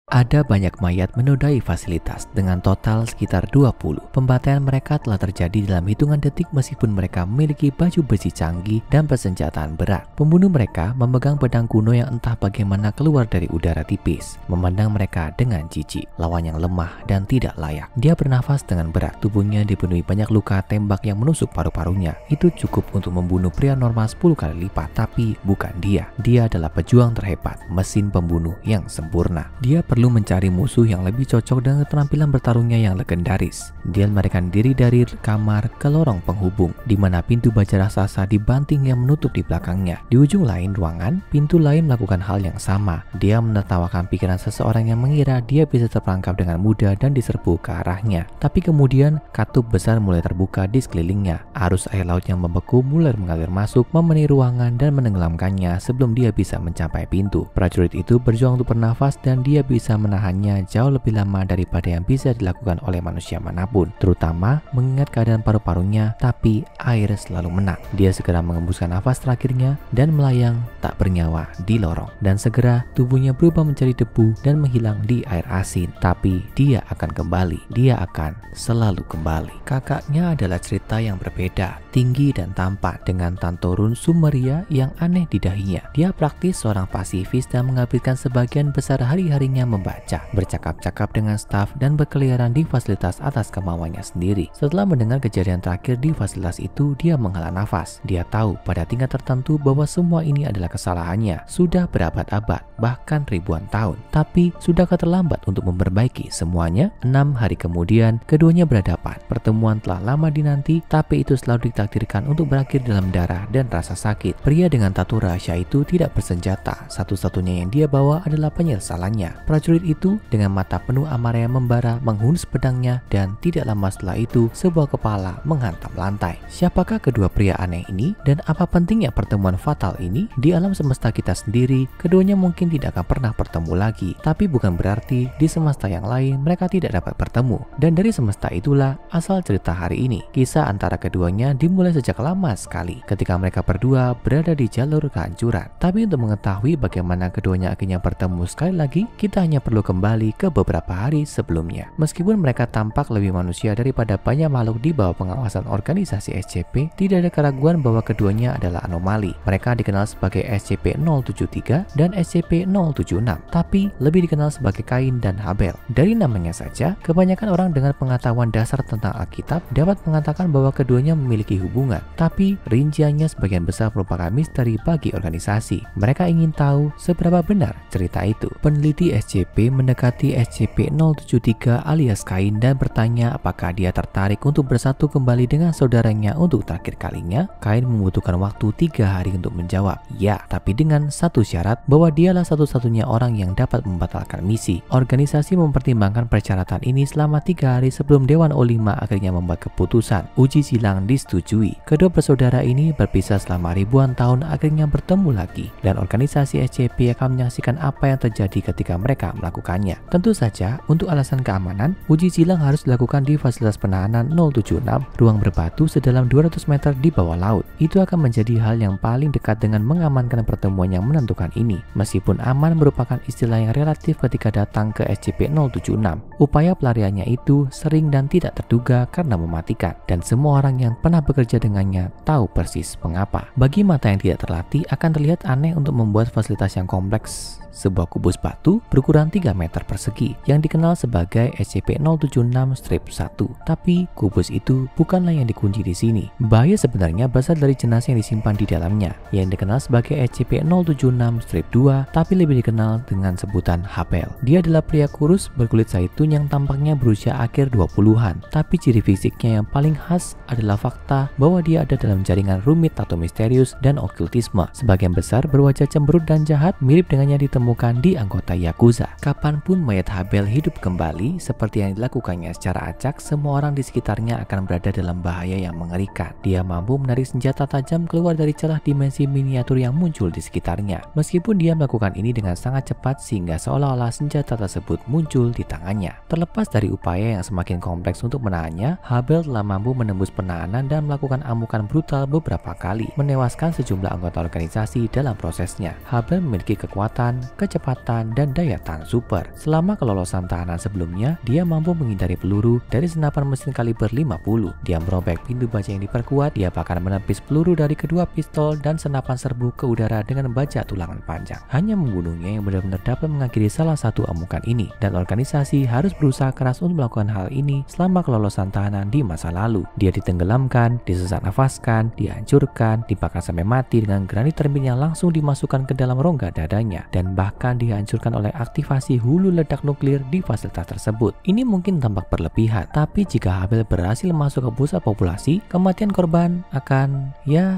Ada banyak mayat menodai fasilitas dengan total sekitar 20. Pembantaian mereka telah terjadi dalam hitungan detik meskipun mereka memiliki baju besi canggih dan persenjataan berat. Pembunuh mereka memegang pedang kuno yang entah bagaimana keluar dari udara tipis, memandang mereka dengan jijik. Lawan yang lemah dan tidak layak. Dia bernafas dengan berat, tubuhnya dipenuhi banyak luka tembak yang menusuk paru-parunya. Itu cukup untuk membunuh pria normal 10 kali lipat, tapi bukan dia. Dia adalah pejuang terhebat, mesin pembunuh yang sempurna. Dia perlu mencari musuh yang lebih cocok dengan keterampilan bertarungnya yang legendaris. Dia melarikan diri dari kamar ke lorong penghubung, di mana pintu baja raksasa dibanting yang menutup di belakangnya. Di ujung lain ruangan, pintu lain melakukan hal yang sama. Dia menertawakan pikiran seseorang yang mengira dia bisa terperangkap dengan mudah dan diserbu ke arahnya. Tapi kemudian, katup besar mulai terbuka di sekelilingnya. Arus air laut yang membeku mulai mengalir masuk, memenuhi ruangan dan menenggelamkannya sebelum dia bisa mencapai pintu. Prajurit itu berjuang untuk bernafas dan dia bisa menahannya jauh lebih lama daripada yang bisa dilakukan oleh manusia manapun, terutama mengingat keadaan paru-parunya, tapi air selalu menang. Dia segera mengembuskan nafas terakhirnya dan melayang tak bernyawa di lorong, dan segera tubuhnya berubah menjadi debu dan menghilang di air asin. Tapi dia akan kembali, dia akan selalu kembali. Kakaknya adalah cerita yang berbeda, tinggi dan tampan, dengan tantorun Sumeria yang aneh di dahinya. Dia praktis seorang pasifis dan menghabiskan sebagian besar hari-harinya membaca, bercakap-cakap dengan staf, dan berkeliaran di fasilitas atas kemauannya sendiri. Setelah mendengar kejadian terakhir di fasilitas itu, dia menghela nafas. Dia tahu pada tingkat tertentu bahwa semua ini adalah kesalahannya. Sudah berabad-abad, bahkan ribuan tahun. Tapi, sudahkah terlambat untuk memperbaiki semuanya? 6 hari kemudian, keduanya berhadapan. Pertemuan telah lama dinanti, tapi itu selalu ditakdirkan untuk berakhir dalam darah dan rasa sakit. Pria dengan tato rahasia itu tidak bersenjata. Satu-satunya yang dia bawa adalah penyesalannya. Prajurit itu dengan mata penuh amarah yang membara menghunus pedangnya, dan tidak lama setelah itu sebuah kepala menghantam lantai. Siapakah kedua pria aneh ini, dan apa pentingnya pertemuan fatal ini? Di alam semesta kita sendiri, keduanya mungkin tidak akan pernah bertemu lagi, tapi bukan berarti di semesta yang lain mereka tidak dapat bertemu. Dan dari semesta itulah asal cerita hari ini. Kisah antara keduanya dimulai sejak lama sekali, ketika mereka berdua berada di jalur kehancuran. Tapi untuk mengetahui bagaimana keduanya akhirnya bertemu sekali lagi, kita hanya perlu kembali ke beberapa hari sebelumnya. Meskipun mereka tampak lebih manusia daripada banyak makhluk di bawah pengawasan organisasi SCP, tidak ada keraguan bahwa keduanya adalah anomali. Mereka dikenal sebagai SCP-073 dan SCP-076, tapi lebih dikenal sebagai Kain dan Habel. Dari namanya saja, kebanyakan orang dengan pengetahuan dasar tentang Alkitab dapat mengatakan bahwa keduanya memiliki hubungan, tapi rinciannya sebagian besar merupakan misteri bagi organisasi. Mereka ingin tahu seberapa benar cerita itu. Peneliti SCP mendekati SCP-073 alias Kain dan bertanya apakah dia tertarik untuk bersatu kembali dengan saudaranya untuk terakhir kalinya. Kain membutuhkan waktu 3 hari untuk menjawab ya, tapi dengan satu syarat, bahwa dialah satu-satunya orang yang dapat membatalkan misi. Organisasi mempertimbangkan persyaratan ini selama 3 hari sebelum Dewan O5 akhirnya membuat keputusan. Uji silang disetujui. Kedua bersaudara ini berpisah selama ribuan tahun, akhirnya bertemu lagi, dan organisasi SCP akan menyaksikan apa yang terjadi ketika mereka melakukannya. Tentu saja, untuk alasan keamanan, uji silang harus dilakukan di fasilitas penahanan 076, ruang berbatu sedalam 200 meter di bawah laut. Itu akan menjadi hal yang paling dekat dengan mengamankan pertemuan yang menentukan ini. Meskipun aman merupakan istilah yang relatif ketika datang ke SCP-076, upaya pelariannya itu sering dan tidak terduga karena mematikan, dan semua orang yang pernah bekerja dengannya tahu persis mengapa. Bagi mata yang tidak terlatih, akan terlihat aneh untuk membuat fasilitas yang kompleks. Sebuah kubus batu berukuran 3 meter persegi yang dikenal sebagai SCP-076-1. Tapi kubus itu bukanlah yang dikunci di sini. Bahaya sebenarnya berasal dari jenazah yang disimpan di dalamnya, yang dikenal sebagai SCP-076-2, tapi lebih dikenal dengan sebutan Habel. Dia adalah pria kurus berkulit zaitun yang tampaknya berusia akhir 20-an, tapi ciri fisiknya yang paling khas adalah fakta bahwa dia ada dalam jaringan rumit atau misterius dan okultisme. Sebagian besar berwajah cemberut dan jahat, mirip dengan yang ditemukan di anggota Yakuza. Kapanpun mayat Habel hidup kembali seperti yang dilakukannya secara acak, semua orang di sekitarnya akan berada dalam bahaya yang mengerikan. Dia mampu menarik senjata tajam keluar dari celah dimensi miniatur yang muncul di sekitarnya. Meskipun dia melakukan ini dengan sangat cepat sehingga seolah-olah senjata tersebut muncul di tangannya. Terlepas dari upaya yang semakin kompleks untuk menahannya, Habel telah mampu menembus penahanan dan melakukan amukan brutal beberapa kali, menewaskan sejumlah anggota organisasi dalam prosesnya. Habel memiliki kekuatan, kecepatan, dan daya tahan super. Selama kelolosan tahanan sebelumnya, dia mampu menghindari peluru dari senapan mesin kaliber 50. Dia merobek pintu baja yang diperkuat, dia bahkan menepis peluru dari kedua pistol dan senapan serbu ke udara dengan baja tulangan panjang. Hanya membunuhnya yang benar-benar dapat mengakhiri salah satu amukan ini, dan organisasi harus berusaha keras untuk melakukan hal ini selama kelolosan tahanan di masa lalu. Dia ditenggelamkan, disesak nafaskan, dihancurkan, dibakar sampai mati dengan granit terbit yang langsung dimasukkan ke dalam rongga dadanya, dan bahkan dihancurkan oleh aktivasi hulu ledak nuklir di fasilitas tersebut. Ini mungkin tampak berlebihan, tapi jika Habel berhasil masuk ke pusat populasi, kematian korban akan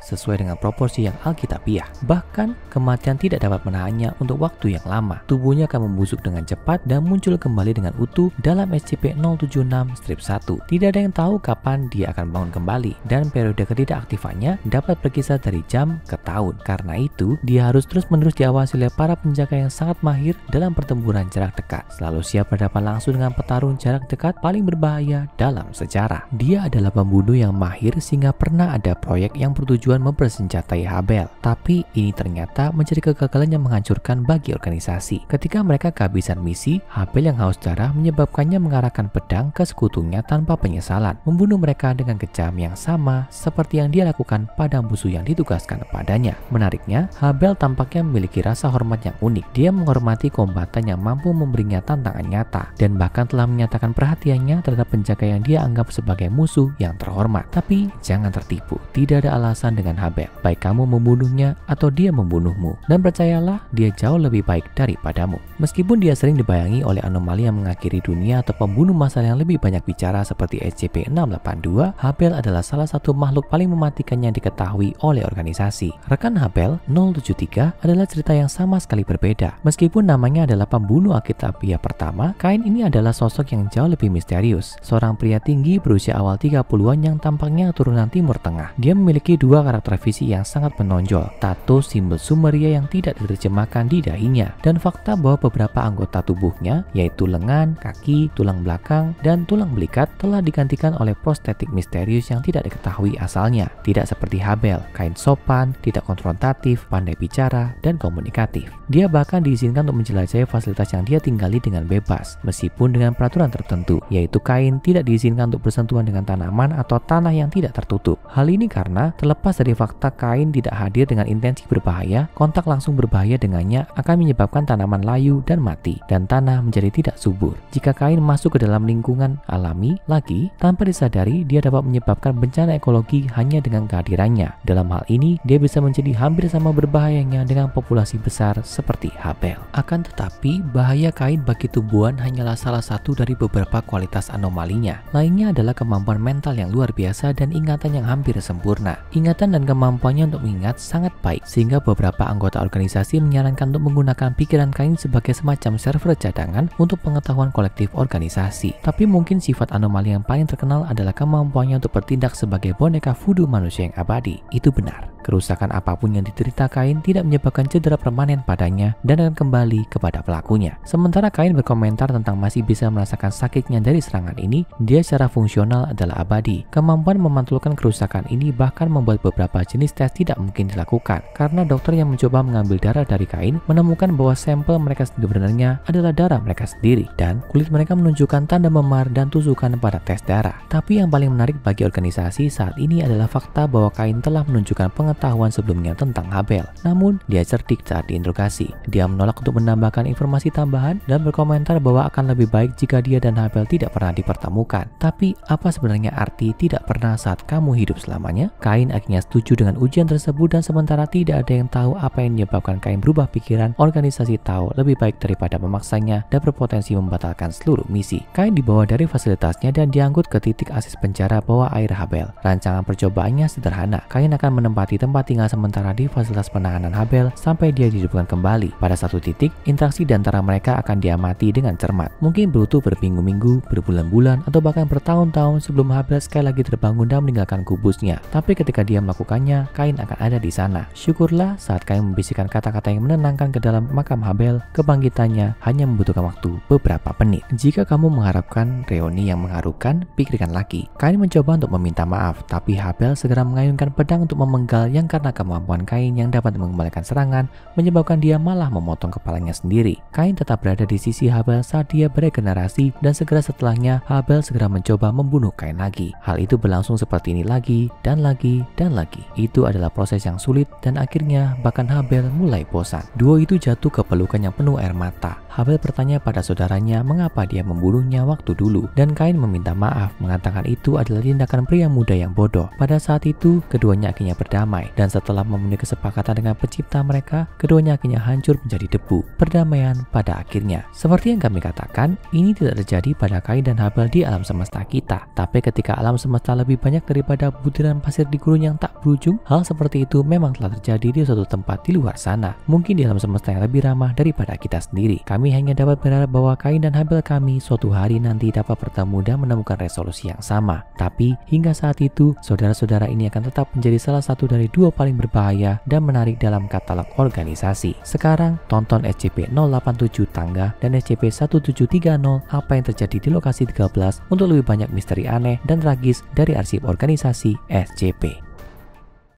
sesuai dengan proporsi yang alkitabiah. Bahkan kematian tidak dapat menahannya untuk waktu yang lama. Tubuhnya akan membusuk dengan cepat dan muncul kembali dengan utuh dalam SCP-076-1. Tidak ada yang tahu kapan dia akan bangun kembali, dan periode ketidakaktifannya dapat berkisar dari jam ke tahun. Karena itu, dia harus terus-menerus diawasi oleh para penjaga yang sangat mahir dalam pertempuran jarak dekat, selalu siap berhadapan langsung dengan petarung jarak dekat paling berbahaya dalam sejarah. Dia adalah pembunuh yang mahir sehingga pernah ada proyek yang bertujuan mempersenjatai Habel, tapi ini ternyata menjadi kegagalan yang menghancurkan bagi organisasi. Ketika mereka kehabisan misi, Habel yang haus darah menyebabkannya mengarahkan pedang ke sekutunya tanpa penyesalan, membunuh mereka dengan kejam yang sama seperti yang dia lakukan pada musuh yang ditugaskan padanya. Menariknya, Habel tampaknya memiliki rasa hormat yang unik. Dia menghormati kombatan yang mampu memberinya tantangan nyata, dan bahkan telah menyatakan perhatiannya terhadap penjaga yang dia anggap sebagai musuh yang terhormat. Tapi jangan tertipu, tidak ada alasan dengan Habel, baik kamu membunuhnya atau dia membunuhmu, dan percayalah, dia jauh lebih baik daripadamu. Meskipun dia sering dibayangi oleh anomali yang mengakhiri dunia atau pembunuh massal yang lebih banyak bicara seperti SCP-682, Habel adalah salah satu makhluk paling mematikan yang diketahui oleh organisasi. Rekan Habel, 073, adalah cerita yang sama sekali berbeda. Meskipun namanya adalah pembunuh alkitabiah pertama, Kain ini adalah sosok yang jauh lebih misterius. Seorang pria tinggi berusia awal 30-an yang tampaknya keturunan Timur Tengah. Dia memiliki dua karakter fisik yang sangat menonjol, tato simbol Sumeria yang tidak diterjemahkan di dahinya, dan fakta bahwa beberapa anggota tubuhnya, yaitu lengan, kaki, tulang belakang, dan tulang belikat, telah digantikan oleh prostetik misterius yang tidak diketahui asalnya. Tidak seperti Habel, Kain sopan, tidak konfrontatif, pandai bicara, dan komunikatif. Dia bahkan diizinkan untuk menjelajahi fasilitas yang dia tinggali dengan bebas, meskipun dengan peraturan tertentu, yaitu Kain tidak diizinkan untuk bersentuhan dengan tanaman atau tanah yang tidak tertutup. Hal ini karena terlepas dari fakta Kain tidak hadir dengan intensi berbahaya, kontak langsung berbahaya dengannya akan menyebabkan tanaman layu dan mati, dan tanah menjadi tidak subur. Jika Kain masuk ke dalam lingkungan alami lagi, tanpa disadari, dia dapat menyebabkan bencana ekologi hanya dengan kehadirannya. Dalam hal ini, dia bisa menjadi hampir sama berbahayanya dengan populasi besar seperti Habel. Akan tetapi, bahaya Kain bagi tumbuhan hanyalah salah satu dari beberapa kualitas anomalinya. Lainnya adalah kemampuan mental yang luar biasa dan ingatan yang hampir sempurna. Ingatan dan kemampuannya untuk mengingat sangat baik, sehingga beberapa anggota organisasi menyarankan untuk menggunakan pikiran Kain sebagai semacam server cadangan untuk pengetahuan kolektif organisasi. Tapi mungkin sifat anomali yang paling terkenal adalah kemampuannya untuk bertindak sebagai boneka voodoo manusia yang abadi. Itu benar. Kerusakan apapun yang diderita Kain tidak menyebabkan cedera permanen padanya dan akan kembali kepada pelakunya. Sementara Kain berkomentar tentang masih bisa merasakan sakitnya dari serangan ini, dia secara fungsional adalah abadi. Kemampuan memantulkan kerusakan ini bahkan membuat beberapa jenis tes tidak mungkin dilakukan, karena dokter yang mencoba mengambil darah dari Kain menemukan bahwa sampel mereka sebenarnya adalah darah mereka sendiri, dan kulit mereka menunjukkan tanda memar dan tusukan pada tes darah. Tapi yang paling menarik bagi organisasi saat ini adalah fakta bahwa Kain telah menunjukkan pengetahuan sebelumnya tentang Habel. Namun, dia cerdik saat diinterogasi. Dia menolak untuk menambahkan informasi tambahan dan berkomentar bahwa akan lebih baik jika dia dan Habel tidak pernah dipertemukan. Tapi, apa sebenarnya arti tidak pernah saat kamu hidup selamanya? Kain akhirnya setuju dengan ujian tersebut, dan sementara tidak ada yang tahu apa yang menyebabkan Kain berubah pikiran, organisasi tahu lebih baik daripada memaksanya dan berpotensi membatalkan seluruh misi. Kain dibawa dari fasilitasnya dan diangkut ke titik akses penjara bawah air Habel. Rancangan percobaannya sederhana. Kain akan menempati tempat tinggal sementara di fasilitas penahanan Habel sampai dia dihidupkan kembali. Pada satu titik, interaksi di antara mereka akan diamati dengan cermat. Mungkin butuh berminggu-minggu, berbulan-bulan, atau bahkan bertahun-tahun sebelum Habel sekali lagi terbangun dan meninggalkan kubusnya. Tapi ketika dia melakukannya, Kain akan ada di sana. Syukurlah saat Kain membisikkan kata-kata yang menenangkan ke dalam makam Habel, kebangkitannya hanya membutuhkan waktu beberapa menit. Jika kamu mengharapkan reuni yang mengharukan, pikirkan lagi. Kain mencoba untuk meminta maaf, tapi Habel segera mengayunkan pedang untuk memenggal, yang karena kemampuan Kain yang dapat mengembalikan serangan menyebabkan dia malah malah memotong kepalanya sendiri. Kain tetap berada di sisi Habel saat dia beregenerasi dan segera setelahnya Habel segera mencoba membunuh Kain lagi. Hal itu berlangsung seperti ini lagi dan lagi dan lagi. Itu adalah proses yang sulit dan akhirnya bahkan Habel mulai bosan. Duo itu jatuh ke pelukan yang penuh air mata. Habel bertanya pada saudaranya mengapa dia membunuhnya waktu dulu, dan Kain meminta maaf, mengatakan itu adalah tindakan pria muda yang bodoh. Pada saat itu, keduanya akhirnya berdamai, dan setelah memenuhi kesepakatan dengan pencipta mereka, keduanya akhirnya hancur menjadi debu. Perdamaian pada akhirnya. Seperti yang kami katakan, ini tidak terjadi pada Kain dan Habel di alam semesta kita. Tapi ketika alam semesta lebih banyak daripada butiran pasir di gurun yang tak berujung, hal seperti itu memang telah terjadi di suatu tempat di luar sana. Mungkin di alam semesta yang lebih ramah daripada kita sendiri. Kami hanya dapat berharap bahwa Kain dan Habel kami suatu hari nanti dapat bertemu dan menemukan resolusi yang sama. Tapi hingga saat itu, saudara-saudara ini akan tetap menjadi salah satu dari dua paling berbahaya dan menarik dalam katalog organisasi. Sekarang tonton SCP-087 Tangga dan SCP-1730 Apa yang terjadi di lokasi 13 untuk lebih banyak misteri aneh dan tragis dari arsip organisasi SCP.